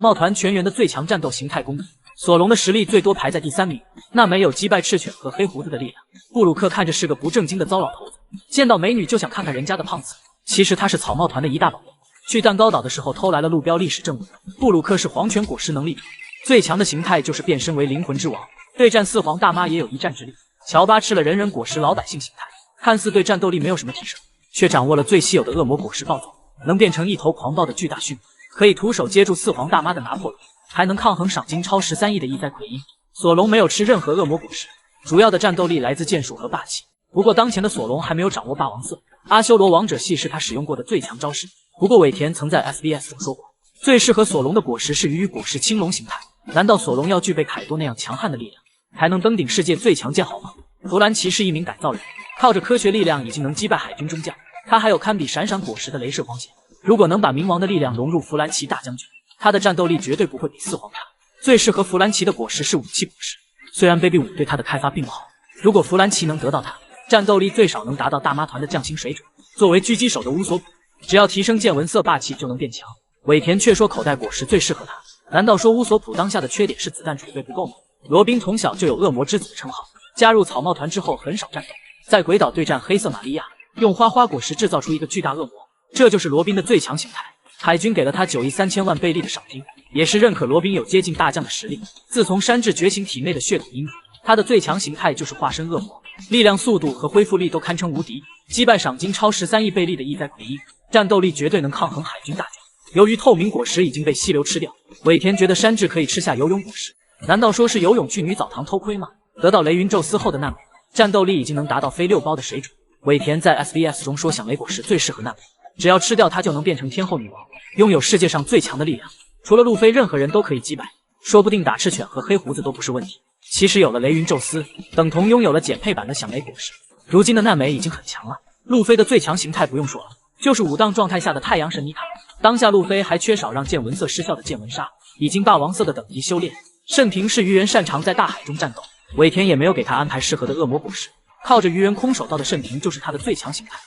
帽团全员的最强战斗形态攻击，索隆的实力最多排在第3名，娜美有击败赤犬和黑胡子的力量。布鲁克看着是个不正经的糟老头子，见到美女就想看看人家的胖子。其实他是草帽团的一大宝贝，去蛋糕岛的时候偷来了路标历史证物。布鲁克是黄泉果实能力者，最强的形态就是变身为灵魂之王，对战四皇大妈也有一战之力。乔巴吃了人人果实老百姓形态，看似对战斗力没有什么提升，却掌握了最稀有的恶魔果实暴走，能变成一头狂暴的巨大驯鹿，可以徒手接住四皇大妈的拿破仑，还能抗衡赏金超13亿的异灾奎因。索隆没有吃任何恶魔果实，主要的战斗力来自剑术和霸气。不过当前的索隆还没有掌握霸王色，阿修罗王者系是他使用过的最强招式。不过尾田曾在 SBS 中说过，最适合索隆的果实是鱼与果实青龙形态。难道索隆要具备凯多那样强悍的力量，才能登顶世界最强剑豪吗？弗兰奇是一名改造人，靠着科学力量已经能击败海军中将，他还有堪比闪闪果实的镭射光线。如果能把冥王的力量融入弗兰奇大将军，他的战斗力绝对不会比四皇差。最适合弗兰奇的果实是武器果实，虽然 Baby 5对他的开发并不好，如果弗兰奇能得到它，战斗力最少能达到大妈团的匠心水准。作为狙击手的乌索普，只要提升见闻色霸气就能变强。尾田却说口袋果实最适合他，难道说乌索普当下的缺点是子弹储备不够吗？罗宾从小就有恶魔之子的称号，加入草帽团之后很少战斗，在鬼岛对战黑色玛利亚，用花花果实制造出一个巨大恶魔，这就是罗宾的最强形态。海军给了他9亿3000万贝利的赏金，也是认可罗宾有接近大将的实力。自从山治觉醒体内的血统因子，他的最强形态就是化身恶魔，力量、速度和恢复力都堪称无敌，击败赏金超13亿贝利的异灾奎因，战斗力绝对能抗衡海军大将。由于透明果实已经被溪流吃掉，尾田觉得山治可以吃下游泳果实。难道说是游泳去女澡堂偷窥吗？得到雷云宙斯后的娜美，战斗力已经能达到飞6包的水准。尾田在 SBS 中说，响雷果实最适合娜美，只要吃掉它就能变成天后女王，拥有世界上最强的力量，除了路飞任何人都可以击败，说不定打赤犬和黑胡子都不是问题。其实有了雷云宙斯，等同拥有了减配版的响雷果实。如今的娜美已经很强了，路飞的最强形态不用说了，就是武当状态下的太阳神妮塔。当下路飞还缺少让见闻色失效的见闻杀，已经霸王色的等级修炼。盛平是鱼人擅长在大海中战斗，尾田也没有给他安排适合的恶魔果实，靠着鱼人空手道的盛平就是他的最强形态。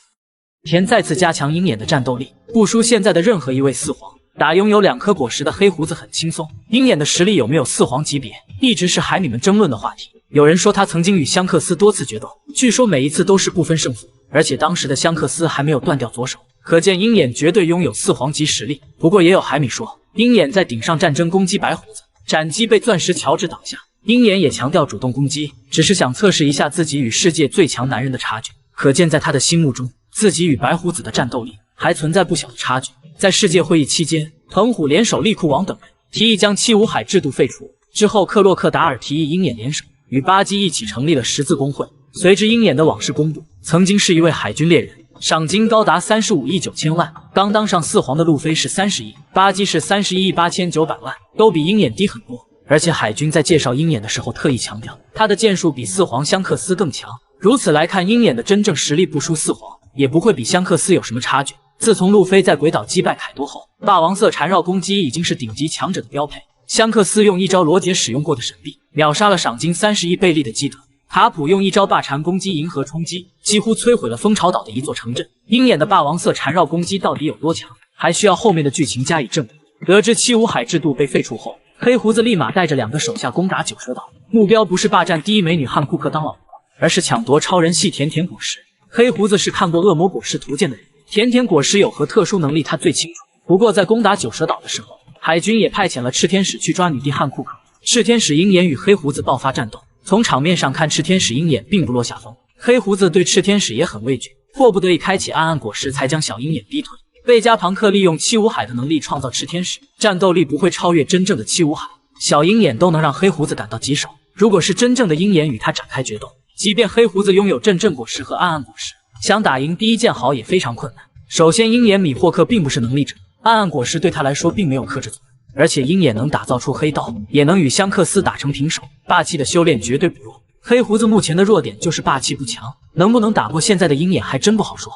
田再次加强鹰眼的战斗力，不输现在的任何一位四皇。打拥有2颗果实的黑胡子很轻松，鹰眼的实力有没有四皇级别，一直是海女们争论的话题。有人说他曾经与香克斯多次决斗，据说每一次都是不分胜负，而且当时的香克斯还没有断掉左手，可见鹰眼绝对拥有四皇级实力。不过也有海米说，鹰眼在顶上战争攻击白胡子，斩击被钻石乔治挡下。鹰眼也强调主动攻击，只是想测试一下自己与世界最强男人的差距。可见在他的心目中，自己与白胡子的战斗力还存在不小的差距。在世界会议期间，藤虎联手利库王等人提议将七武海制度废除，之后克洛克达尔提议鹰眼联手与巴基一起成立了十字工会。随之鹰眼的往事公布，曾经是一位海军猎人，赏金高达35亿9千万。刚当上四皇的路飞是30亿，巴基是31亿8900万，都比鹰眼低很多。而且海军在介绍鹰眼的时候特意强调，他的剑术比四皇香克斯更强。如此来看，鹰眼的真正实力不输四皇，也不会比香克斯有什么差距。自从路飞在鬼岛击败凯多后，霸王色缠绕攻击已经是顶级强者的标配。香克斯用一招罗杰使用过的神臂，秒杀了赏金30亿贝利的基德。卡普用一招霸缠攻击银河冲击，几乎摧毁了蜂巢岛的一座城镇。鹰眼的霸王色缠绕攻击到底有多强，还需要后面的剧情加以证明。得知七武海制度被废除后，黑胡子立马带着2个手下攻打九蛇岛，目标不是霸占第一美女汉库克当老婆，而是抢夺超人系甜甜果实。黑胡子是看过恶魔果实图鉴的人，甜甜果实有何特殊能力他最清楚。不过在攻打九蛇岛的时候，海军也派遣了赤天使去抓女帝汉库克。赤天使鹰眼与黑胡子爆发战斗，从场面上看，赤天使鹰眼并不落下风，黑胡子对赤天使也很畏惧，迫不得已开启暗暗果实才将小鹰眼逼退。贝加庞克利用七武海的能力创造赤天使，战斗力不会超越真正的七武海，小鹰眼都能让黑胡子感到棘手。如果是真正的鹰眼与他展开决斗，即便黑胡子拥有阵阵果实和暗暗果实，想打赢第一剑豪也非常困难。首先，鹰眼米霍克并不是能力者，暗暗果实对他来说并没有克制作用，而且鹰眼能打造出黑道，也能与香克斯打成平手，霸气的修炼绝对不弱。黑胡子目前的弱点就是霸气不强，能不能打过现在的鹰眼还真不好说。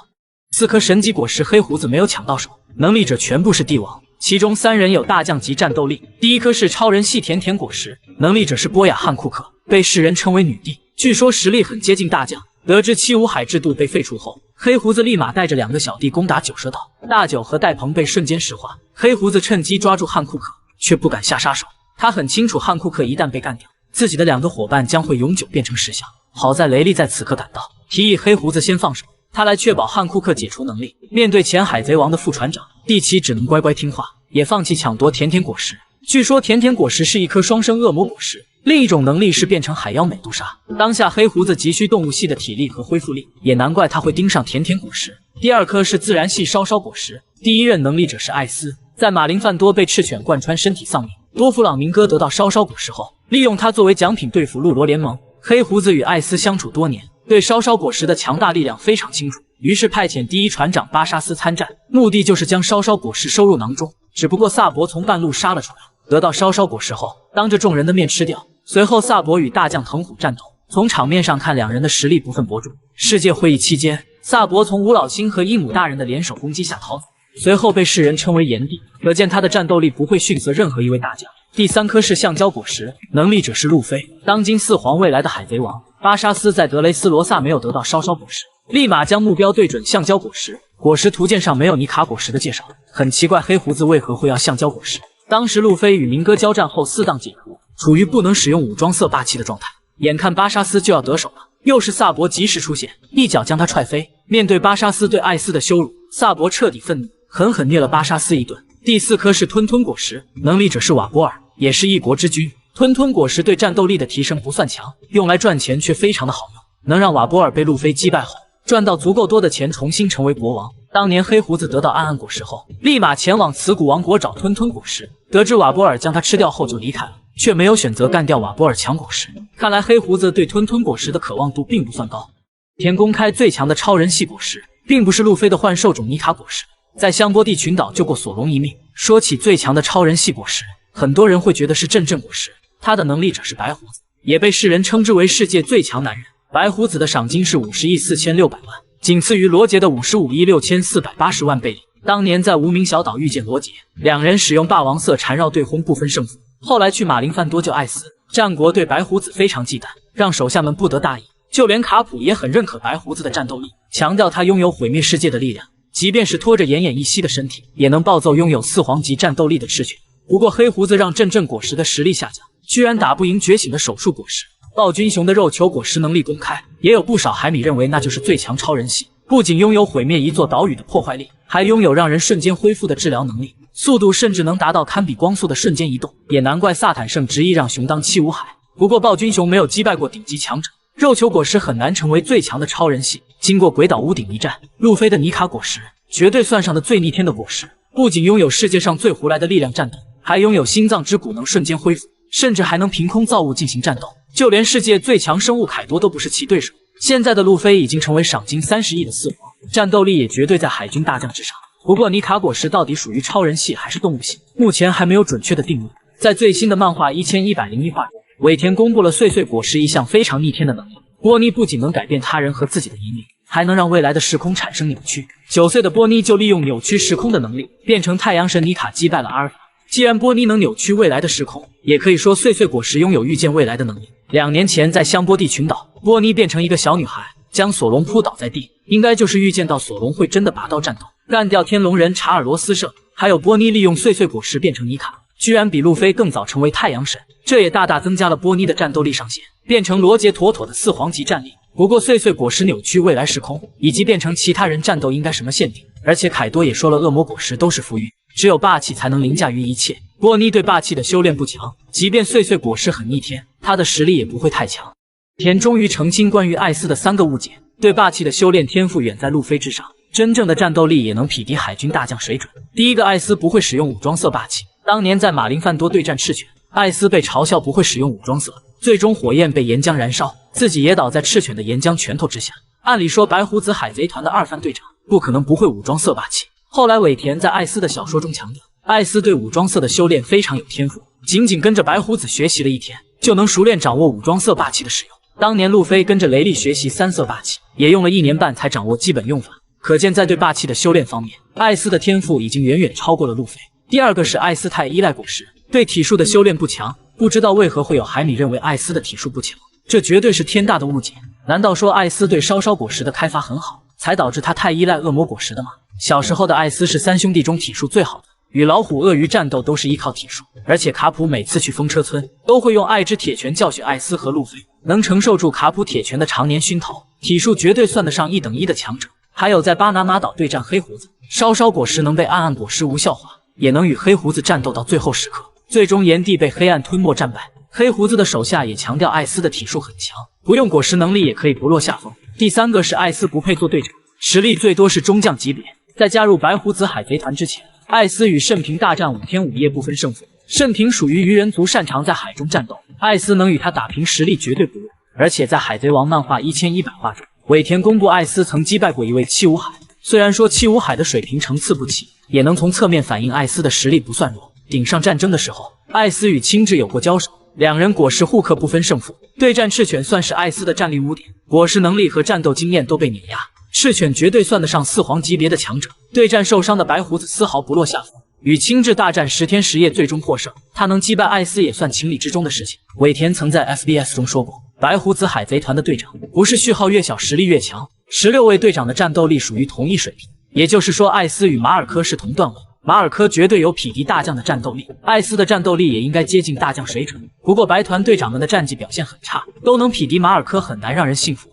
4颗神级果实黑胡子没有抢到手，能力者全部是帝王，其中3人有大将级战斗力。第一颗是超人系甜甜果实，能力者是波雅汉库克，被世人称为女帝，据说实力很接近大将。得知七武海制度被废除后，黑胡子立马带着2个小弟攻打九蛇岛，大九和戴鹏被瞬间石化。黑胡子趁机抓住汉库克，却不敢下杀手。他很清楚汉库克一旦被干掉，自己的2个伙伴将会永久变成石像。好在雷利在此刻赶到，提议黑胡子先放手，他来确保汉库克解除能力。面对前海贼王的副船长，蒂奇只能乖乖听话，也放弃抢夺甜甜果实。据说甜甜果实是一颗双生恶魔果实，另一种能力是变成海妖美杜莎。当下黑胡子急需动物系的体力和恢复力，也难怪他会盯上甜甜果实。第2颗是自然系烧烧果实，第1任能力者是艾斯。在马林范多被赤犬贯穿身体丧命，多弗朗明哥得到烧烧果实后，利用它作为奖品对付陆罗联盟。黑胡子与艾斯相处多年，对烧烧果实的强大力量非常清楚，于是派遣第1船长巴沙斯参战，目的就是将烧烧果实收入囊中。只不过萨博从半路杀了出来，得到烧烧果实后，当着众人的面吃掉。随后萨博与大将藤虎战斗，从场面上看2人的实力不分伯仲。世界会议期间，萨博从吴老星和伊姆大人的联手攻击下逃走，随后被世人称为炎帝，可见他的战斗力不会逊色任何一位大将。第3颗是橡胶果实，能力者是路飞，当今4皇未来的海贼王。巴沙斯在德雷斯罗萨没有得到烧烧果实，立马将目标对准橡胶果实。果实图鉴上没有尼卡果实的介绍，很奇怪黑胡子为何会要橡胶果实。当时路飞与明哥交战后4档解除，处于不能使用武装色霸气的状态，眼看巴沙斯就要得手了，又是萨博及时出现，一脚将他踹飞。面对巴沙斯对艾斯的羞辱，萨博彻底愤怒，狠狠虐了巴沙斯一顿。第4颗是吞吞果实，能力者是瓦波尔，也是一国之君。吞吞果实对战斗力的提升不算强，用来赚钱却非常的好用，能让瓦波尔被路飞击败后，赚到足够多的钱重新成为国王。当年黑胡子得到暗暗果实后，立马前往慈古王国找吞吞果实，得知瓦波尔将他吃掉后就离开了，却没有选择干掉瓦波尔抢果实。看来黑胡子对吞吞果实的渴望度并不算高。田公开最强的超人系果实，并不是路飞的幻兽种尼卡果实，在香波地群岛救过索隆一命。说起最强的超人系果实，很多人会觉得是阵阵果实，他的能力者是白胡子，也被世人称之为世界最强男人。白胡子的赏金是50亿4600万，仅次于罗杰的55亿6480万贝里。当年在无名小岛遇见罗杰，2人使用霸王色缠绕对轰不分胜负。后来去马林范多救艾斯，战国对白胡子非常忌惮，让手下们不得大意。就连卡普也很认可白胡子的战斗力，强调他拥有毁灭世界的力量，即便是拖着奄奄一息的身体，也能暴揍拥有4皇级战斗力的赤犬。不过黑胡子让阵阵果实的实力下降，居然打不赢觉醒的手术果实。暴君熊的肉球果实能力公开，也有不少海米认为那就是最强超人系，不仅拥有毁灭一座岛屿的破坏力，还拥有让人瞬间恢复的治疗能力，速度甚至能达到堪比光速的瞬间移动。也难怪萨坦圣执意让熊当七武海。不过暴君熊没有击败过顶级强者，肉球果实很难成为最强的超人系。经过鬼岛屋顶一战，路飞的尼卡果实绝对算上的最逆天的果实，不仅拥有世界上最胡来的力量战斗，还拥有心脏之骨能瞬间恢复，甚至还能凭空造物进行战斗，就连世界最强生物凯多都不是其对手。现在的路飞已经成为赏金30亿的4皇，战斗力也绝对在海军大将之上。不过尼卡果实到底属于超人系还是动物系，目前还没有准确的定论。在最新的漫画1101话中，尾田公布了碎碎果实一项非常逆天的能力。波妮不仅能改变他人和自己的引领，还能让未来的时空产生扭曲。9岁的波妮就利用扭曲时空的能力，变成太阳神尼卡击败了阿尔法。既然波妮能扭曲未来的时空，也可以说碎碎果实拥有预见未来的能力。2年前在香波地群岛，波妮变成一个小女孩，将索隆扑倒在地，应该就是预见到索隆会真的拔刀战斗，干掉天龙人查尔罗斯社。还有波妮利用碎碎果实变成尼卡，居然比路飞更早成为太阳神，这也大大增加了波妮的战斗力上限，变成罗杰妥妥的4皇级战力。不过碎碎果实扭曲未来时空以及变成其他人战斗应该什么限定，而且凯多也说了恶魔果实都是浮云，只有霸气才能凌驾于一切。波妮对霸气的修炼不强，即便碎碎果实很逆天，他的实力也不会太强。田终于澄清关于艾斯的3个误解，对霸气的修炼天赋远在路飞之上，真正的战斗力也能匹敌海军大将水准。第一个，艾斯不会使用武装色霸气。当年在马林范多对战赤犬，艾斯被嘲笑不会使用武装色，最终火焰被岩浆燃烧，自己也倒在赤犬的岩浆拳头之下。按理说白胡子海贼团的2番队长不可能不会武装色霸气。后来尾田在艾斯的小说中强调，艾斯对武装色的修炼非常有天赋，仅仅跟着白胡子学习了1天，就能熟练掌握武装色霸气的使用。当年路飞跟着雷利学习3色霸气，也用了1年半才掌握基本用法。可见在对霸气的修炼方面，艾斯的天赋已经远远超过了路飞。第2个是艾斯太依赖果实，对体术的修炼不强。不知道为何会有海米认为艾斯的体术不强，这绝对是天大的误解。难道说艾斯对烧烧果实的开发很好，才导致他太依赖恶魔果实的吗？小时候的艾斯是3兄弟中体术最好的，与老虎、鳄鱼战斗都是依靠体术，而且卡普每次去风车村都会用爱之铁拳教训艾斯和路飞，能承受住卡普铁拳的常年熏陶，体术绝对算得上1等1的强者。还有在巴拿马岛对战黑胡子，稍稍果实能被暗暗果实无效化，也能与黑胡子战斗到最后时刻，最终炎帝被黑暗吞没战败。黑胡子的手下也强调艾斯的体术很强，不用果实能力也可以不落下风。第3个是艾斯不配做队长，实力最多是中将级别。在加入白胡子海贼团之前，艾斯与圣平大战5天5夜不分胜负。圣平属于鱼人族，擅长在海中战斗，艾斯能与他打平，实力绝对不弱。而且在海贼王漫画1100话中，尾田公布艾斯曾击败过一位七武海。虽然说七武海的水平层次不齐，也能从侧面反映艾斯的实力不算弱。顶上战争的时候，艾斯与青雉有过交手，两人果实互克不分胜负。对战赤犬算是艾斯的战力污点，果实能力和战斗经验都被碾压。赤犬绝对算得上4皇级别的强者，对战受伤的白胡子丝毫不落下风。与青雉大战10天10夜，最终获胜。他能击败艾斯也算情理之中的事情。尾田曾在 FBS 中说过，白胡子海贼团的队长不是序号越小实力越强，16位队长的战斗力属于同一水平。也就是说，艾斯与马尔科是同段位，马尔科绝对有匹敌大将的战斗力，艾斯的战斗力也应该接近大将水准。不过白团队长们的战绩表现很差，都能匹敌马尔科，很难让人信服。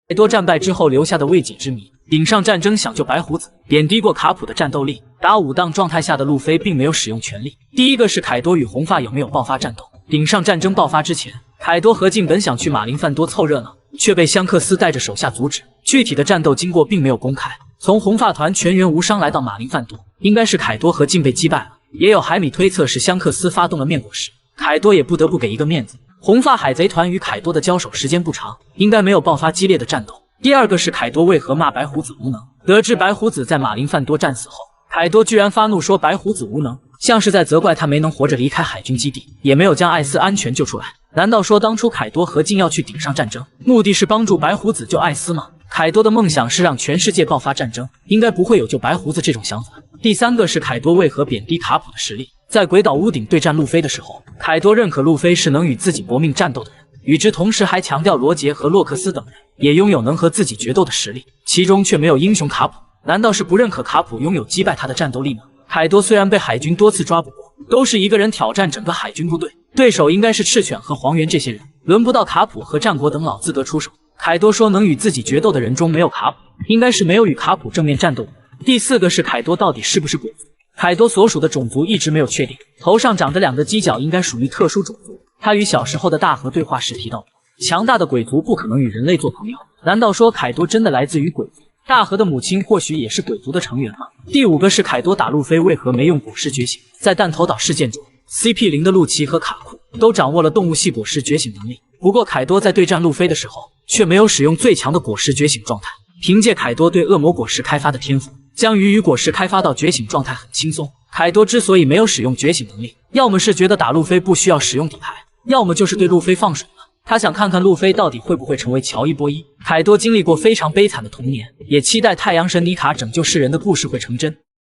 太多战败之后留下的未解之谜。顶上战争想救白胡子，贬低过卡普的战斗力。打5档状态下的路飞并没有使用全力。第一个是凯多与红发有没有爆发战斗。顶上战争爆发之前，凯多和静本想去马林饭多凑热闹，却被香克斯带着手下阻止。具体的战斗经过并没有公开。从红发团全员无伤来到马林饭多，应该是凯多和静被击败了。也有海米推测是香克斯发动了面果实，凯多也不得不给一个面子。红发海贼团与凯多的交手时间不长，应该没有爆发激烈的战斗。第二个是凯多为何骂白胡子无能。得知白胡子在马林饭多战死后，凯多居然发怒说白胡子无能，像是在责怪他没能活着离开海军基地，也没有将艾斯安全救出来。难道说当初凯多和静要去顶上战争，目的是帮助白胡子救艾斯吗？凯多的梦想是让全世界爆发战争，应该不会有救白胡子这种想法。第3个是凯多为何贬低卡普的实力。在鬼岛屋顶对战路飞的时候，凯多认可路飞是能与自己搏命战斗的人，与之同时还强调罗杰和洛克斯等人也拥有能和自己决斗的实力，其中却没有英雄卡普。难道是不认可卡普拥有击败他的战斗力吗？凯多虽然被海军多次抓捕过，都是一个人挑战整个海军部队，对手应该是赤犬和黄猿这些人，轮不到卡普和战国等老资格出手。凯多说能与自己决斗的人中没有卡普，应该是没有与卡普正面战斗过。第4个是凯多到底是不是鬼族。凯多所属的种族一直没有确定，头上长着2个犄角应该属于特殊种族。他与小时候的大和对话时提到，强大的鬼族不可能与人类做朋友。难道说凯多真的来自于鬼族？大和的母亲或许也是鬼族的成员吗？第5个是凯多打路飞为何没用果实觉醒。在弹头岛事件中， CP0 的陆奇和卡库都掌握了动物系果实觉醒能力，不过凯多在对战路飞的时候却没有使用最强的果实觉醒状态。凭借凯多对恶魔果实开发的天赋，将鱼与果实开发到觉醒状态很轻松。凯多之所以没有使用觉醒能力，要么是觉得打路飞不需要使用底牌，要么就是对路飞放水了。他想看看路飞到底会不会成为乔伊波伊。凯多经历过非常悲惨的童年，也期待太阳神妮卡拯救世人的故事会成真。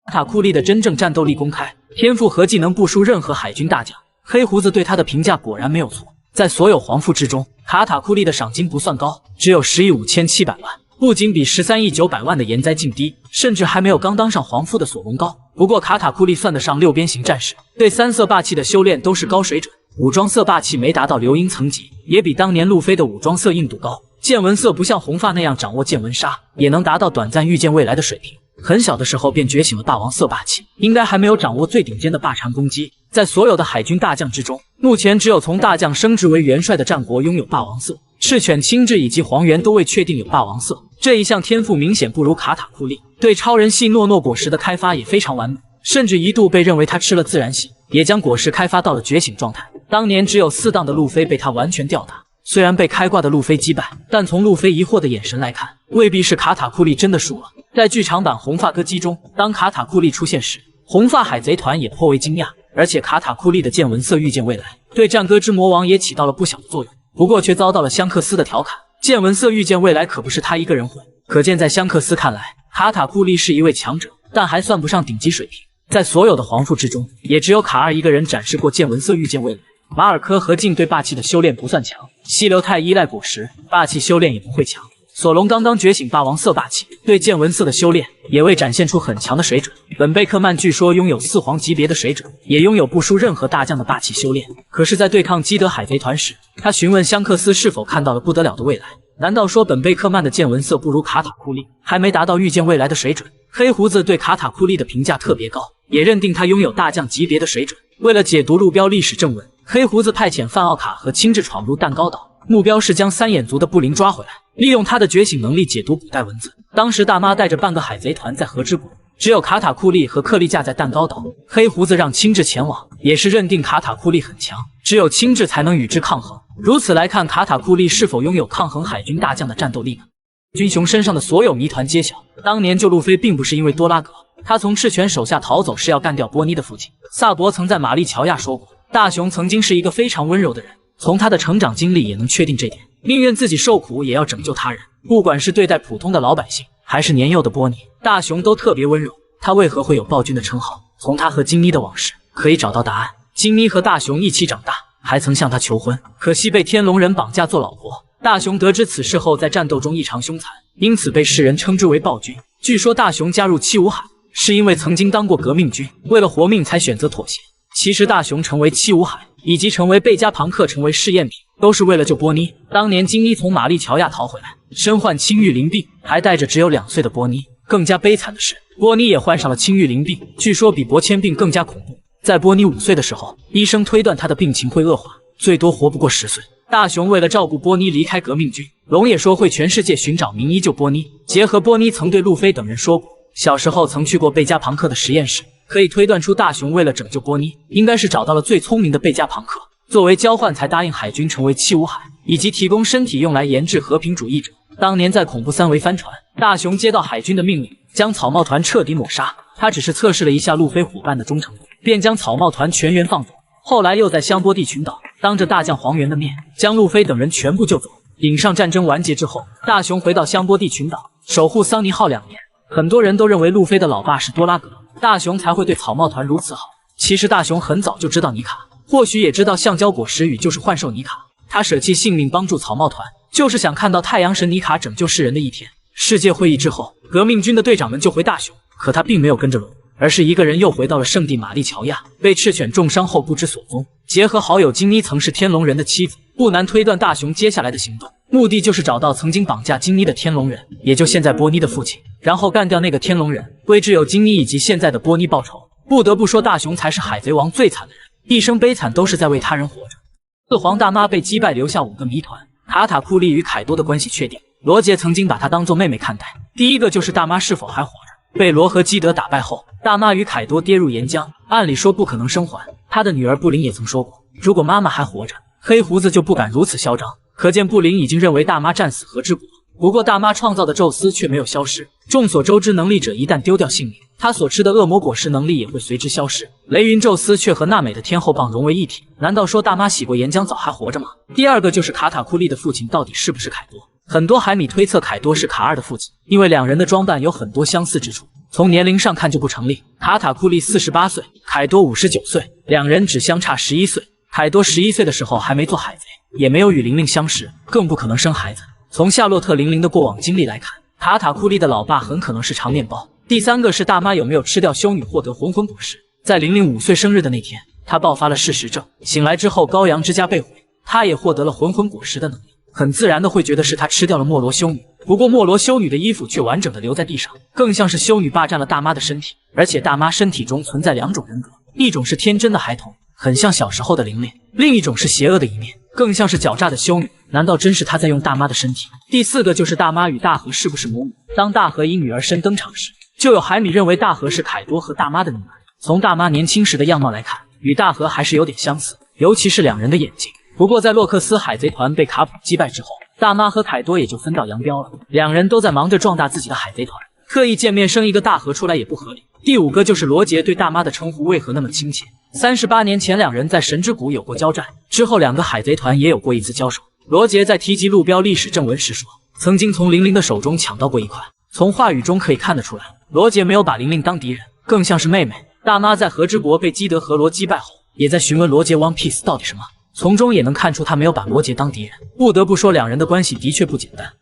卡塔库利的真正战斗力公开，天赋和技能不输任何海军大将。黑胡子对他的评价果然没有错，在所有皇父之中，卡塔库利的赏金不算高，只有10亿5700万，不仅比13亿900万的岩灾境低，甚至还没有刚当上皇父的索隆高。不过卡塔库利算得上6边形战士，对3色霸气的修炼都是高水准。武装色霸气没达到流鹰层级，也比当年路飞的武装色硬度高。见闻色不像红发那样掌握见闻杀，也能达到短暂预见未来的水平。很小的时候便觉醒了霸王色霸气，应该还没有掌握最顶尖的霸禅攻击。在所有的海军大将之中，目前只有从大将升职为元帅的战国拥有霸王色，赤犬、青雉以及黄猿都未确定有霸王色。这一项天赋明显不如卡塔库利，对超人系诺诺果实的开发也非常完美，甚至一度被认为他吃了自然系，也将果实开发到了觉醒状态。当年只有4档的路飞被他完全吊打，虽然被开挂的路飞击败，但从路飞疑惑的眼神来看，未必是卡塔库利真的输了。在剧场版红发歌姬中，当卡塔库利出现时，红发海贼团也颇为惊讶，而且卡塔库利的见闻色预见未来，对战歌之魔王也起到了不小的作用，不过却遭到了香克斯的调侃，见闻色预见未来可不是他一个人会。可见在香克斯看来，卡塔库利是一位强者，但还算不上顶级水平。在所有的皇父之中，也只有卡尔一个人展示过见闻色预见未来。马尔科和静对霸气的修炼不算强，溪流太依赖果实，霸气修炼也不会强。索隆刚刚觉醒霸王色霸气，对见闻色的修炼也未展现出很强的水准。本贝克曼据说拥有4皇级别的水准，也拥有不输任何大将的霸气修炼。可是，在对抗基德海贼团时，他询问香克斯是否看到了不得了的未来。难道说本贝克曼的见闻色不如卡塔库利，还没达到预见未来的水准？黑胡子对卡塔库利的评价特别高，也认定他拥有大将级别的水准。为了解读路标历史正文，黑胡子派遣范奥卡和亲自闯入蛋糕岛，目标是将三眼族的布林抓回来，利用他的觉醒能力解读古代文字。当时大妈带着半个海贼团在河之谷，只有卡塔库利和克利架在蛋糕岛。黑胡子让亲自前往，也是认定卡塔库利很强，只有亲自才能与之抗衡。如此来看，卡塔库利是否拥有抗衡海军大将的战斗力呢？军雄身上的所有谜团揭晓。当年救路飞并不是因为多拉格，他从赤犬手下逃走是要干掉波尼的父亲。萨博曾在玛丽乔亚说过，大雄曾经是一个非常温柔的人，从他的成长经历也能确定这点，宁愿自己受苦也要拯救他人。不管是对待普通的老百姓，还是年幼的波尼，大雄都特别温柔。他为何会有暴君的称号？从他和金妮的往事可以找到答案。金妮和大雄一起长大，还曾向他求婚，可惜被天龙人绑架做老婆。大雄得知此事后，在战斗中异常凶残，因此被世人称之为暴君。据说大雄加入七武海是因为曾经当过革命军，为了活命才选择妥协。其实大雄成为七武海以及成为贝加庞克成为试验品，都是为了救波妮。当年金妮从玛丽乔亚逃回来，身患青玉鳞病，还带着只有2岁的波妮。更加悲惨的是，波妮也患上了青玉鳞病，据说比伯谦病更加恐怖。在波妮5岁的时候，医生推断她的病情会恶化，最多活不过10岁。大雄为了照顾波妮离开革命军，龙也说会全世界寻找名医救波妮。结合波妮曾对路飞等人说过，小时候曾去过贝加庞克的实验室，可以推断出大雄为了拯救波妮，应该是找到了最聪明的贝加庞克，作为交换才答应海军成为七武海，以及提供身体用来研制和平主义者。当年在恐怖3维帆船，大雄接到海军的命令，将草帽团彻底抹杀。他只是测试了一下路飞伙伴的忠诚度，便将草帽团全员放走。后来又在香波地群岛当着大将黄猿的面，将路飞等人全部救走。顶上战争完结之后，大雄回到香波地群岛守护桑尼号2年。很多人都认为路飞的老爸是多拉格，大雄才会对草帽团如此好。其实大雄很早就知道尼卡，或许也知道橡胶果实雨就是幻兽尼卡。他舍弃性命帮助草帽团，就是想看到太阳神尼卡拯救世人的一天。世界会议之后，革命军的队长们救回大雄，可他并没有跟着龙，而是一个人又回到了圣地玛丽乔亚，被赤犬重伤后不知所踪。结合好友金妮曾是天龙人的妻子，不难推断大雄接下来的行动目的就是找到曾经绑架金妮的天龙人，也就现在波妮的父亲，然后干掉那个天龙人，为挚友金妮以及现在的波妮报仇。不得不说，大雄才是海贼王最惨的人，一生悲惨都是在为他人活着。四皇大妈被击败，留下5个谜团。卡塔库利与凯多的关系确定，罗杰曾经把她当作妹妹看待。第一个就是大妈是否还活着。被罗和基德打败后，大妈与凯多跌入岩浆，按理说不可能生还。她的女儿布林也曾说过，如果妈妈还活着，黑胡子就不敢如此嚣张。可见布林已经认为大妈战死河之国。不过大妈创造的宙斯却没有消失。众所周知，能力者一旦丢掉性命，他所吃的恶魔果实能力也会随之消失。雷云宙斯却和娜美的天后棒融为一体，难道说大妈洗过岩浆澡还活着吗？第二个就是卡塔库利的父亲到底是不是凯多？很多海迷推测凯多是卡二的父亲，因为2人的装扮有很多相似之处，从年龄上看就不成立。卡塔库利48岁，凯多59岁，2人只相差11岁。凯多11岁的时候还没做海贼，也没有与玲玲相识，更不可能生孩子。从夏洛特玲玲的过往经历来看，卡塔库利的老爸很可能是长面包。第三个是大妈有没有吃掉修女获得魂魂果实。在玲玲5岁生日的那天，她爆发了嗜食症，醒来之后羔羊之家被毁，她也获得了魂魂果实的能力，很自然的会觉得是她吃掉了莫罗修女。不过莫罗修女的衣服却完整的留在地上，更像是修女霸占了大妈的身体。而且大妈身体中存在2种人格，一种是天真的孩童，很像小时候的玲玲，另一种是邪恶的一面，更像是狡诈的修女。难道真是她在用大妈的身体？第四个就是大妈与大和是不是母女？当大和以女儿身登场时，就有海迷认为大和是凯多和大妈的女儿。从大妈年轻时的样貌来看，与大和还是有点相似，尤其是2人的眼睛。不过在洛克斯海贼团被卡普击败之后，大妈和凯多也就分道扬镳了，2人都在忙着壮大自己的海贼团，特意见面生一个大和出来也不合理。第5个就是罗杰对大妈的称呼为何那么亲切？38年前2人在神之谷有过交战，之后2个海贼团也有过一次交手。罗杰在提及路标历史正文时说，曾经从玲玲的手中抢到过一块。从话语中可以看得出来，罗杰没有把玲玲当敌人，更像是妹妹。大妈在和之国被基德和罗击败后，也在询问罗杰 One Piece 到底什么，从中也能看出他没有把罗杰当敌人。不得不说，2人的关系的确不简单。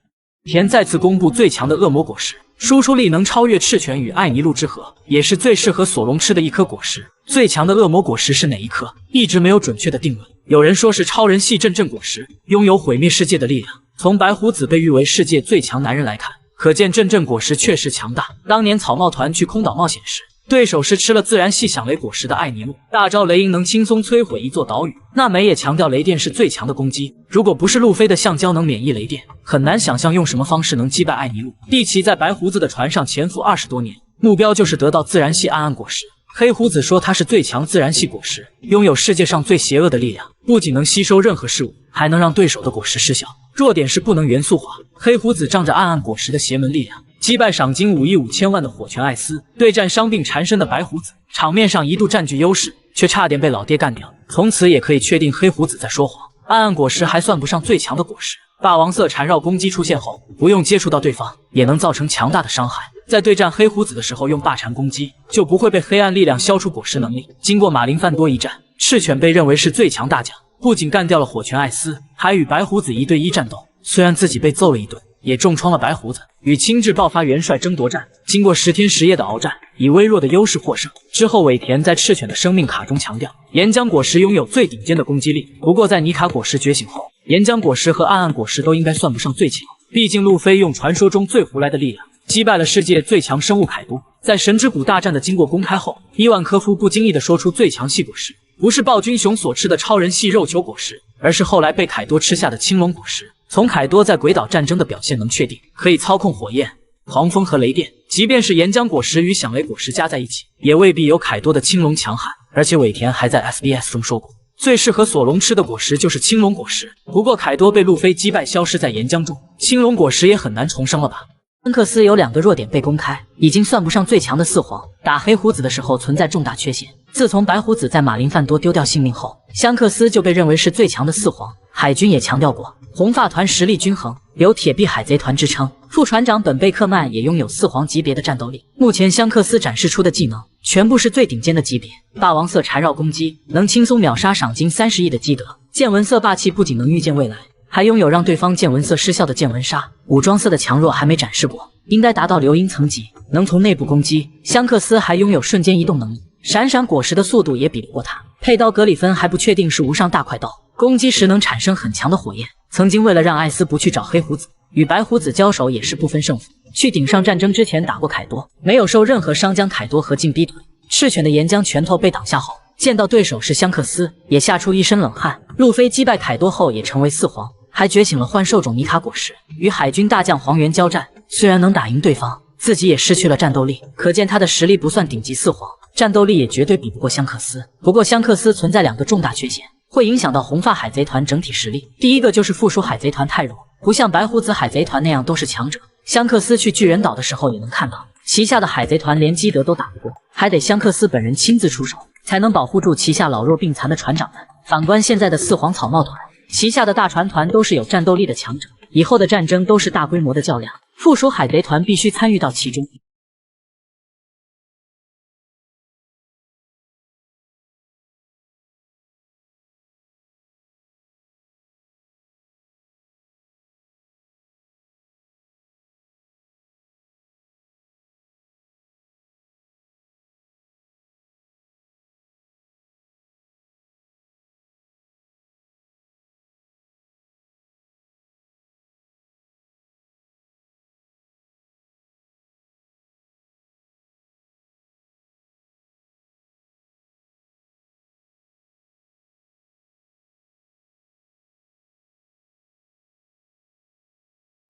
田再次公布最强的恶魔果实，输出力能超越赤犬与艾尼路之核，也是最适合索隆吃的一颗果实。最强的恶魔果实是哪一颗，一直没有准确的定论。有人说是超人系阵阵果实，拥有毁灭世界的力量。从白胡子被誉为世界最强男人来看，可见阵阵果实确实强大。当年草帽团去空岛冒险时，对手是吃了自然系响雷果实的艾尼路，大招雷鹰能轻松摧毁一座岛屿。娜美也强调雷电是最强的攻击，如果不是路飞的橡胶能免疫雷电，很难想象用什么方式能击败艾尼路。蒂奇在白胡子的船上潜伏20多年，目标就是得到自然系暗暗果实。黑胡子说他是最强自然系果实，拥有世界上最邪恶的力量，不仅能吸收任何事物，还能让对手的果实失效。弱点是不能元素化。黑胡子仗着暗暗果实的邪门力量，击败赏金5亿5千万的火拳艾斯，对战伤病缠身的白胡子，场面上一度占据优势，却差点被老爹干掉。从此也可以确定黑胡子在说谎。暗暗果实还算不上最强的果实，霸王色缠绕攻击出现后，不用接触到对方，也能造成强大的伤害。在对战黑胡子的时候用霸缠攻击，就不会被黑暗力量消除果实能力。经过马林范多一战，赤犬被认为是最强大将，不仅干掉了火拳艾斯，还与白胡子1对1战斗。虽然自己被揍了一顿，也重创了白胡子，与青雉爆发元帅争夺战。经过10天10夜的鏖战，以微弱的优势获胜。之后尾田在赤犬的生命卡中强调，岩浆果实拥有最顶尖的攻击力。不过在尼卡果实觉醒后，岩浆果实和暗暗果实都应该算不上最强，毕竟路飞用传说中最胡来的力量击败了世界最强生物凯多。在神之谷大战的经过公开后，伊万科夫不经意地说出最强系果实不是暴君熊所吃的超人系肉球果实，而是后来被凯多吃下的青龙果实。从凯多在鬼岛战争的表现能确定，可以操控火焰、狂风和雷电，即便是岩浆果实与响雷果实加在一起，也未必有凯多的青龙强悍。而且尾田还在 SBS 中说过，最适合索隆吃的果实就是青龙果实。不过凯多被路飞击败，消失在岩浆中，青龙果实也很难重生了吧。恩克斯有2个弱点被公开，已经算不上最强的四皇，打黑胡子的时候存在重大缺陷。自从白胡子在马林范多丢掉性命后，香克斯就被认为是最强的四皇。海军也强调过，红发团实力均衡，有铁臂海贼团之称。副船长本贝克曼也拥有4皇级别的战斗力。目前香克斯展示出的技能全部是最顶尖的级别，霸王色缠绕攻击能轻松秒杀赏金30亿的基德，见闻色霸气不仅能预见未来，还拥有让对方见闻色失效的见闻杀。武装色的强弱还没展示过，应该达到流鹰层级，能从内部攻击。香克斯还拥有瞬间移动能力，闪闪果实的速度也比不过他。佩刀格里芬还不确定是无上大快刀，攻击时能产生很强的火焰。曾经为了让艾斯不去找黑胡子，与白胡子交手也是不分胜负。去顶上战争之前打过凯多，没有受任何伤，将凯多合进逼腿。赤犬的岩浆拳头被挡下后，见到对手是香克斯，也吓出一身冷汗。路飞击败凯多后也成为4皇，还觉醒了幻兽种尼卡果实，与海军大将黄猿交战。虽然能打赢对方，自己也失去了战斗力，可见他的实力不算顶级4皇，战斗力也绝对比不过香克斯。不过香克斯存在2个重大缺陷，会影响到红发海贼团整体实力。第一个就是附属海贼团太弱，不像白胡子海贼团那样都是强者。香克斯去巨人岛的时候也能看到，旗下的海贼团连基德都打不过，还得香克斯本人亲自出手，才能保护住旗下老弱病残的船长们。反观现在的4皇草帽团，旗下的大船团都是有战斗力的强者，以后的战争都是大规模的较量，附属海贼团必须参与到其中。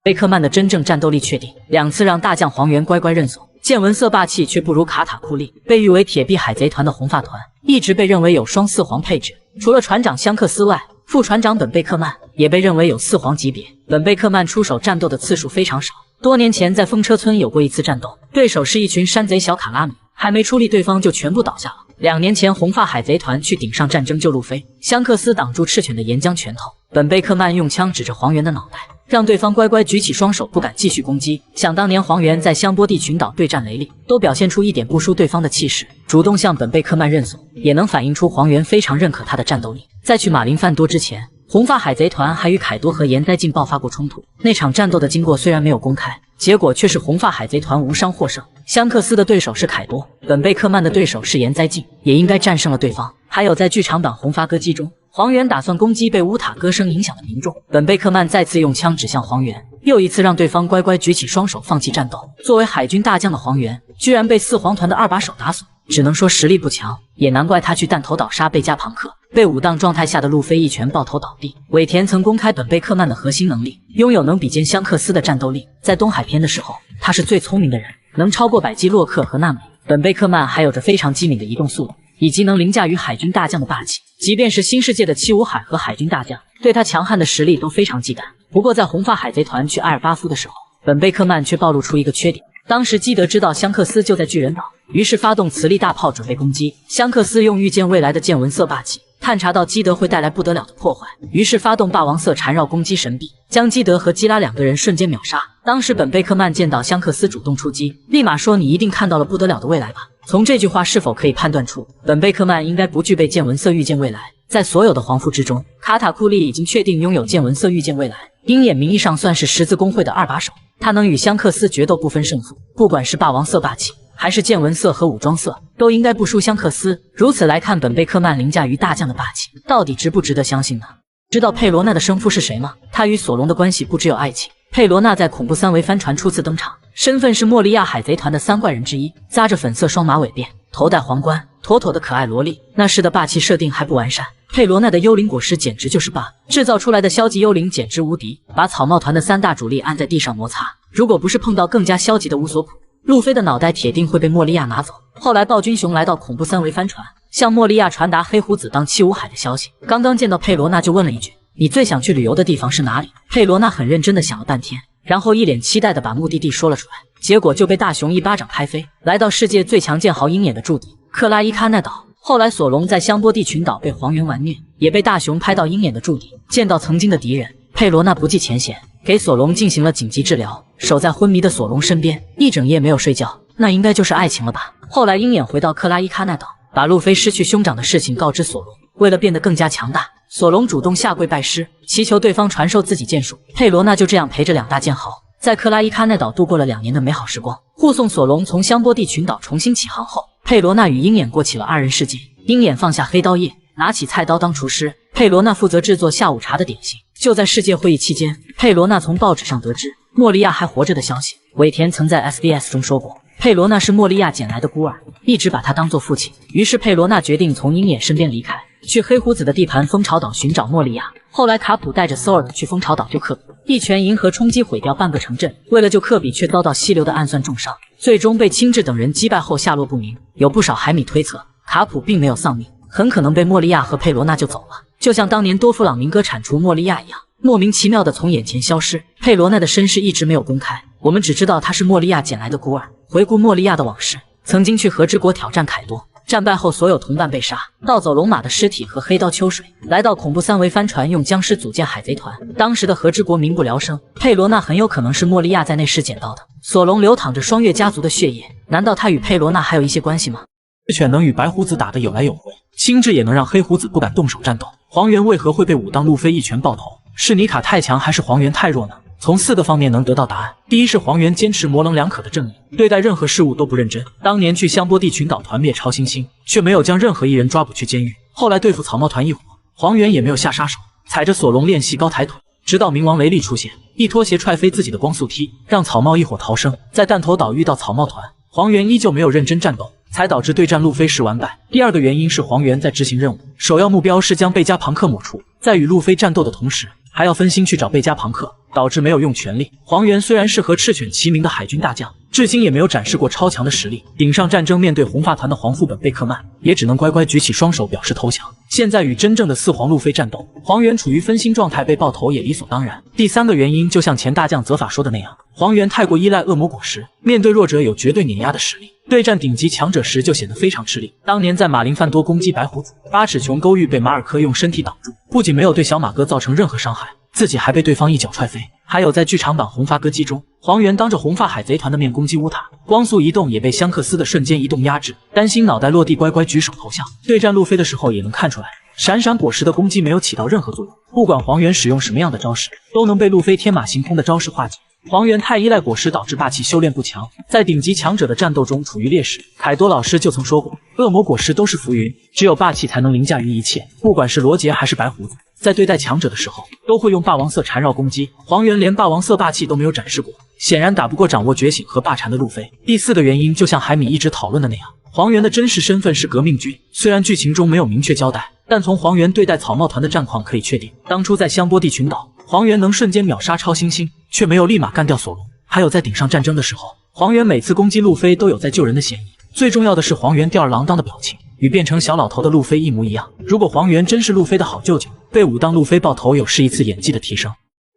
贝克曼的真正战斗力确定，2次让大将黄猿乖乖认怂。见闻色霸气却不如卡塔库利，被誉为铁臂海贼团的红发团，一直被认为有双4皇配置。除了船长香克斯外，副船长本贝克曼也被认为有4皇级别。本贝克曼出手战斗的次数非常少，多年前在风车村有过一次战斗，对手是一群山贼小卡拉米，还没出力对方就全部倒下了。2年前红发海贼团去顶上战争救路飞，香克斯挡住赤犬的岩浆拳头，本贝克曼用枪指着黄猿的脑袋，让对方乖乖举起双手，不敢继续攻击。想当年黄猿在香波地群岛对战雷利，都表现出一点不输对方的气势，主动向本贝克曼认怂，也能反映出黄猿非常认可他的战斗力。在去马林范多之前，红发海贼团还与凯多和岩灾镜爆发过冲突。那场战斗的经过虽然没有公开，结果却是红发海贼团无伤获胜。香克斯的对手是凯多，本贝克曼的对手是岩灾镜，也应该战胜了对方。还有在剧场版红发歌姬中，黄猿打算攻击被乌塔歌声影响的民众，本贝克曼再次用枪指向黄猿，又一次让对方乖乖举起双手放弃战斗。作为海军大将的黄猿，居然被四皇团的二把手打死，只能说实力不强，也难怪他去弹头岛杀贝加庞克，被武当状态下的路飞一拳爆头倒地。尾田曾公开本贝克曼的核心能力，拥有能比肩香克斯的战斗力，在东海篇的时候，他是最聪明的人，能超过百基洛克和娜美。本贝克曼还有着非常机敏的移动速度，以及能凌驾于海军大将的霸气，即便是新世界的七武海和海军大将，对他强悍的实力都非常忌惮。不过在红发海贼团去埃尔巴夫的时候，本贝克曼却暴露出一个缺点。当时基德知道香克斯就在巨人岛，于是发动磁力大炮准备攻击。香克斯用预见未来的见闻色霸气，探查到基德会带来不得了的破坏，于是发动霸王色缠绕攻击神臂，将基德和基拉两个人瞬间秒杀。当时本贝克曼见到香克斯主动出击，立马说：“你一定看到了不得了的未来吧？”从这句话是否可以判断出，本贝克曼应该不具备见闻色预见未来？在所有的皇夫之中，卡塔库利已经确定拥有见闻色预见未来。鹰眼名义上算是十字工会的二把手，他能与香克斯决斗不分胜负，不管是霸王色霸气，还是见闻色和武装色，都应该不输香克斯。如此来看，本贝克曼凌驾于大将的霸气，到底值不值得相信呢？知道佩罗娜的生父是谁吗？他与索隆的关系不只有爱情。佩罗娜在恐怖三维帆船初次登场，身份是莫利亚海贼团的三怪人之一，扎着粉色双马尾辫，头戴皇冠，妥妥的可爱萝莉。那时的霸气设定还不完善，佩罗娜的幽灵果实简直就是霸，制造出来的消极幽灵简直无敌，把草帽团的三大主力按在地上摩擦。如果不是碰到更加消极的乌索普，路飞的脑袋铁定会被莫利亚拿走。后来暴君熊来到恐怖三维帆船，向莫利亚传达黑胡子当七武海的消息。刚刚见到佩罗娜就问了一句：“你最想去旅游的地方是哪里？”佩罗娜很认真的想了半天，然后一脸期待的把目的地说了出来，结果就被大熊一巴掌拍飞，来到世界最强剑豪鹰眼的驻地克拉伊卡奈岛。后来索隆在香波地群岛被黄猿玩虐，也被大熊拍到鹰眼的驻地，见到曾经的敌人。佩罗娜不计前嫌，给索隆进行了紧急治疗，守在昏迷的索隆身边，一整夜没有睡觉，那应该就是爱情了吧。后来鹰眼回到克拉伊卡奈岛，把路飞失去兄长的事情告知索隆，为了变得更加强大，索隆主动下跪拜师，祈求对方传授自己剑术。佩罗娜就这样陪着两大剑豪，在克拉伊卡奈岛度过了2年的美好时光。护送索隆从香波地群岛重新起航后，佩罗娜与鹰眼过起了二人世界。鹰眼放下黑刀叶，拿起菜刀当厨师，佩罗娜负责制作下午茶的点心。就在世界会议期间，佩罗娜从报纸上得知莫利亚还活着的消息。尾田曾在 SBS 中说过，佩罗娜是莫利亚捡来的孤儿，一直把他当作父亲。于是佩罗娜决定从鹰眼身边离开，去黑胡子的地盘蜂巢岛寻找莫利亚。后来卡普带着索尔去蜂巢岛救科比，一拳银河冲击毁掉半个城镇，为了救科比却遭到溪流的暗算重伤，最终被青雉等人击败后下落不明。有不少海米推测，卡普并没有丧命，很可能被莫利亚和佩罗娜救走了，就像当年多弗朗明哥铲除莫利亚一样，莫名其妙的从眼前消失。佩罗娜的身世一直没有公开，我们只知道她是莫利亚捡来的孤儿。回顾莫利亚的往事，曾经去和之国挑战凯多，战败后所有同伴被杀，盗走龙马的尸体和黑刀秋水，来到恐怖三维帆船用僵尸组建海贼团。当时的和之国民不聊生，佩罗娜很有可能是莫利亚在那时捡到的。索隆流淌着双月家族的血液，难道他与佩罗娜还有一些关系吗？赤犬能与白胡子打得有来有回，青雉也能让黑胡子不敢动手战斗，黄猿为何会被武当路飞一拳爆头？是妮卡太强还是黄猿太弱呢？从4个方面能得到答案。第一是黄猿坚持模棱两可的正义，对待任何事物都不认真。当年去香波地群岛团灭超新星，却没有将任何一人抓捕去监狱。后来对付草帽团一伙，黄猿也没有下杀手，踩着索隆练习高抬腿，直到冥王雷利出现，一拖鞋踹飞自己的光速踢，让草帽一伙逃生。在弹头岛遇到草帽团，黄猿依旧没有认真战斗，才导致对战路飞时完败。第二个原因是黄猿在执行任务，首要目标是将贝加庞克抹除，在与路飞战斗的同时，还要分心去找贝加庞克，导致没有用全力。黄猿虽然是和赤犬齐名的海军大将，至今也没有展示过超强的实力。顶上战争面对红发团的黄副本贝克曼，也只能乖乖举起双手表示投降。现在与真正的四皇路飞战斗，黄猿处于分心状态，被爆头也理所当然。第三个原因就像前大将泽法说的那样，黄猿太过依赖恶魔果实，面对弱者有绝对碾压的实力，对战顶级强者时就显得非常吃力。当年在马林范多攻击白胡子，八尺琼勾玉被马尔科用身体挡住，不仅没有对小马哥造成任何伤害，自己还被对方一脚踹飞。还有在剧场版红发歌姬中，黄猿当着红发海贼团的面攻击乌塔，光速移动也被香克斯的瞬间移动压制，担心脑袋落地乖乖举手投降。对战路飞的时候也能看出来，闪闪果实的攻击没有起到任何作用，不管黄猿使用什么样的招式，都能被路飞天马行空的招式化解。黄猿太依赖果实，导致霸气修炼不强，在顶级强者的战斗中处于劣势。凯多老师就曾说过，恶魔果实都是浮云，只有霸气才能凌驾于一切。不管是罗杰还是白胡子，在对待强者的时候，都会用霸王色缠绕攻击。黄猿连霸王色霸气都没有展示过，显然打不过掌握觉醒和霸禅的路飞。第四个原因就像海米一直讨论的那样，黄猿的真实身份是革命军，虽然剧情中没有明确交代，但从黄猿对待草帽团的战况可以确定，当初在香波地群岛，黄猿能瞬间秒杀超新星，却没有立马干掉索隆。还有在顶上战争的时候，黄猿每次攻击路飞都有在救人的嫌疑。最重要的是黄猿吊儿郎当的表情与变成小老头的路飞一模一样。如果黄猿真是路飞的好舅舅，被武当路飞爆头有是一次演技的提升。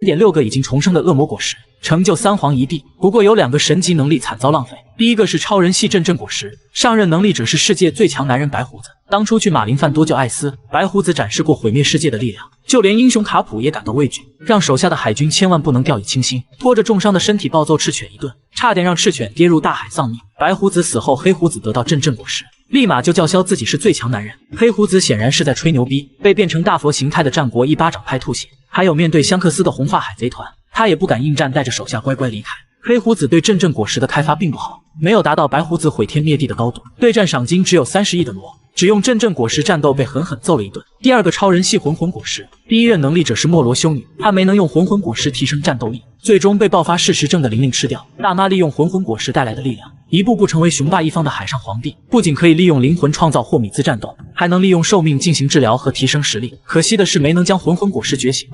3.6个已经重生的恶魔果实，成就三皇一帝。不过有2个神级能力惨遭浪费。第一个是超人系阵阵果实，上任能力者是世界最强男人白胡子。当初去马林饭多救艾斯，白胡子展示过毁灭世界的力量，就连英雄卡普也感到畏惧，让手下的海军千万不能掉以轻心，拖着重伤的身体暴揍赤犬一顿，差点让赤犬跌入大海丧命。白胡子死后，黑胡子得到阵阵果实，立马就叫嚣自己是最强男人。黑胡子显然是在吹牛逼，被变成大佛形态的战国一巴掌拍吐血。还有面对香克斯的红发海贼团，他也不敢应战，带着手下乖乖离开。黑胡子对阵阵果实的开发并不好，没有达到白胡子毁天灭地的高度，对战赏金只有30亿的罗，只用阵阵果实战斗被狠狠揍了一顿。第2个超人系魂魂果实，第一任能力者是莫罗修女，她没能用魂魂果实提升战斗力，最终被爆发事实症的玲玲吃掉。大妈利用魂魂果实带来的力量，一步步成为雄霸一方的海上皇帝，不仅可以利用灵魂创造霍米兹战斗，还能利用寿命进行治疗和提升实力。可惜的是没能将魂魂果实觉醒。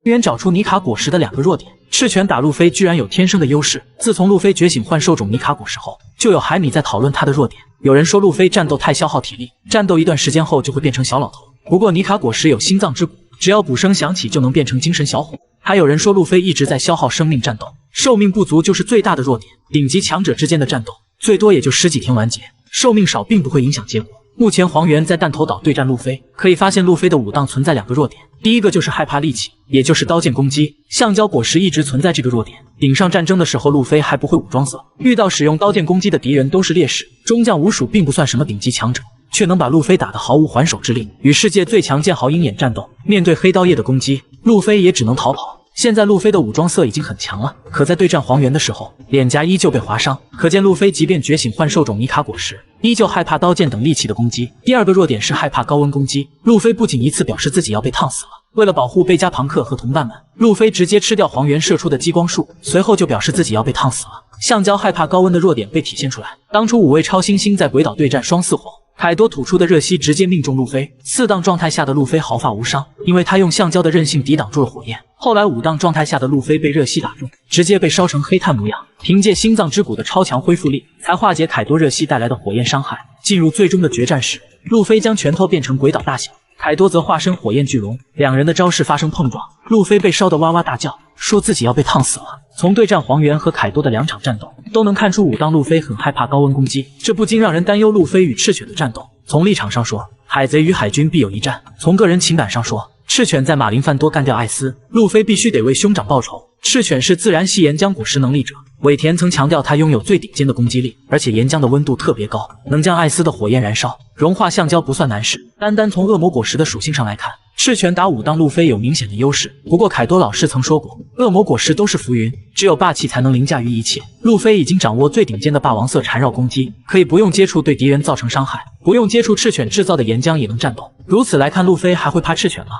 渊找出尼卡果实的2个弱点，赤犬打路飞居然有天生的优势。自从路飞觉醒幻兽种尼卡果实后，就有海米在讨论他的弱点。有人说路飞战斗太消耗体力，战斗一段时间后就会变成小老头。不过尼卡果实有心脏之骨，只要鼓声响起就能变成精神小伙。还有人说路飞一直在消耗生命战斗，寿命不足就是最大的弱点。顶级强者之间的战斗最多也就10几天完结，寿命少并不会影响结果。目前黄猿在弹头岛对战路飞，可以发现路飞的武当存在2个弱点。第一个就是害怕利器，也就是刀剑攻击。橡胶果实一直存在这个弱点。顶上战争的时候，路飞还不会武装色，遇到使用刀剑攻击的敌人都是劣势。中将无属并不算什么顶级强者，却能把路飞打得毫无还手之力。与世界最强剑豪鹰眼战斗，面对黑刀叶的攻击，路飞也只能逃跑。现在路飞的武装色已经很强了，可在对战黄猿的时候，脸颊依旧被划伤，可见路飞即便觉醒幻兽种尼卡果实，依旧害怕刀剑等利器的攻击。第2个弱点是害怕高温攻击，路飞不仅一次表示自己要被烫死了，为了保护贝加庞克和同伴们，路飞直接吃掉黄猿射出的激光束，随后就表示自己要被烫死了。橡胶害怕高温的弱点被体现出来，当初5位超新星在鬼岛对战双4火，凯多吐出的热息直接命中路飞，4档状态下的路飞毫发无伤，因为他用橡胶的韧性抵挡住了火焰。后来5档状态下的路飞被热息打中，直接被烧成黑炭模样，凭借心脏之骨的超强恢复力，才化解凯多热息带来的火焰伤害。进入最终的决战时，路飞将拳头变成鬼岛大小，凯多则化身火焰巨龙，两人的招式发生碰撞，路飞被烧得哇哇大叫，说自己要被烫死了。从对战黄猿和凯多的2场战斗，都能看出武当路飞很害怕高温攻击，这不禁让人担忧路飞与赤犬的战斗。从立场上说，海贼与海军必有一战。从个人情感上说，赤犬在马林饭多干掉艾斯，路飞必须得为兄长报仇。赤犬是自然系岩浆果实能力者，尾田曾强调他拥有最顶尖的攻击力，而且岩浆的温度特别高，能将艾斯的火焰燃烧，融化橡胶不算难事。单从恶魔果实的属性上来看，赤犬打武当路飞有明显的优势。不过凯多老师曾说过，恶魔果实都是浮云，只有霸气才能凌驾于一切。路飞已经掌握最顶尖的霸王色缠绕攻击，可以不用接触对敌人造成伤害，不用接触赤犬制造的岩浆也能战斗。如此来看，路飞还会怕赤犬吗？